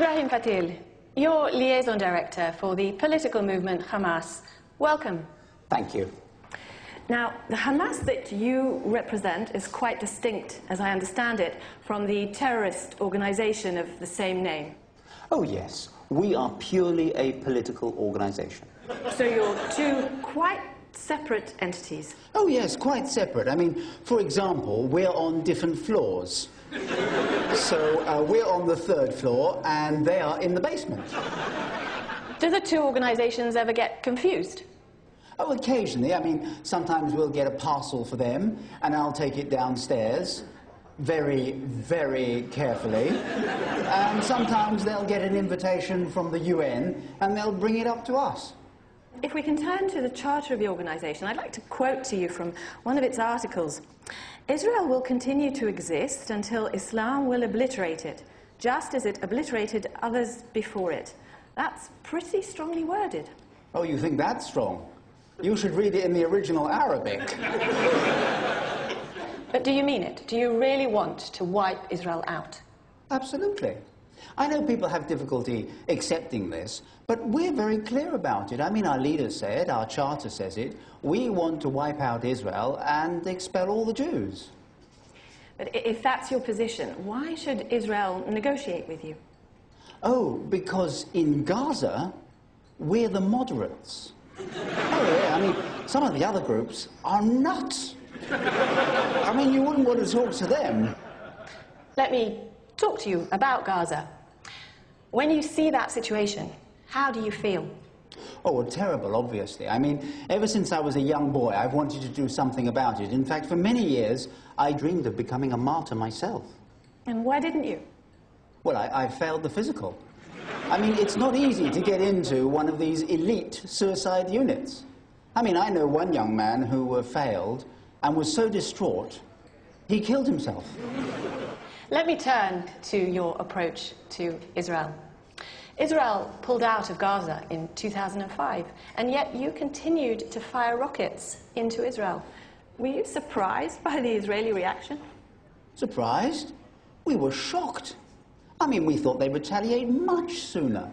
Ibrahim Fatil, you're liaison director for the political movement Hamas. Welcome. Thank you. Now, the Hamas that you represent is quite distinct, as I understand it, from the terrorist organization of the same name. Oh, yes. We are purely a political organization. So you're two quite separate entities? Oh, yes, quite separate. I mean, for example, we're on different floors. So we're on the 3rd floor, and they are in the basement. Do the two organizations ever get confused? Oh, occasionally. I mean, sometimes we'll get a parcel for them, and I'll take it downstairs, very, very carefully. And sometimes they'll get an invitation from the UN, and they'll bring it up to us. If we can turn to the charter of the organization, I'd like to quote to you from one of its articles. Israel will continue to exist until Islam will obliterate it, just as it obliterated others before it. That's pretty strongly worded. Oh, you think that's strong? You should read it in the original Arabic. But do you mean it? Do you really want to wipe Israel out? Absolutely. I know people have difficulty accepting this, but we're very clear about it. I mean, our leaders say it, our charter says it. We want to wipe out Israel and expel all the Jews. But if that's your position, why should Israel negotiate with you? Oh, because in Gaza, we're the moderates. Oh, yeah, I mean, some of the other groups are nuts. I mean, you wouldn't want to talk to them. Let me talk to you about Gaza. When you see that situation, how do you feel? Oh, well, terrible, obviously. I mean, ever since I was a young boy, I've wanted to do something about it. In fact, for many years, I dreamed of becoming a martyr myself. And why didn't you? Well, I failed the physical. I mean, it's not easy to get into one of these elite suicide units. I mean, I know one young man who failed and was so distraught, he killed himself. Let me turn to your approach to Israel. Israel pulled out of Gaza in 2005, and yet you continued to fire rockets into Israel. Were you surprised by the Israeli reaction? Surprised? We were shocked. I mean, we thought they'd retaliate much sooner.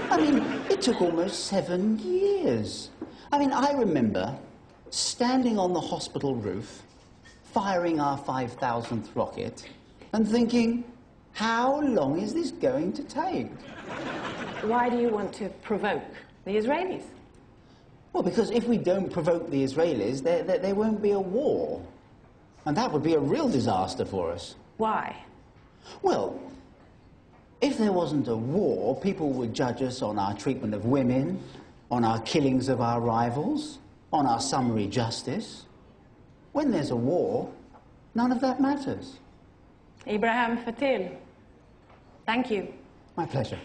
I mean, it took almost 7 years. I mean, I remember standing on the hospital roof, firing our 5,000th rocket, and thinking, how long is this going to take? Why do you want to provoke the Israelis? Well, because if we don't provoke the Israelis, there won't be a war. And that would be a real disaster for us. Why? Well, if there wasn't a war, people would judge us on our treatment of women, on our killings of our rivals, on our summary justice. When there's a war, none of that matters. Ibrahim Fatil, thank you. My pleasure.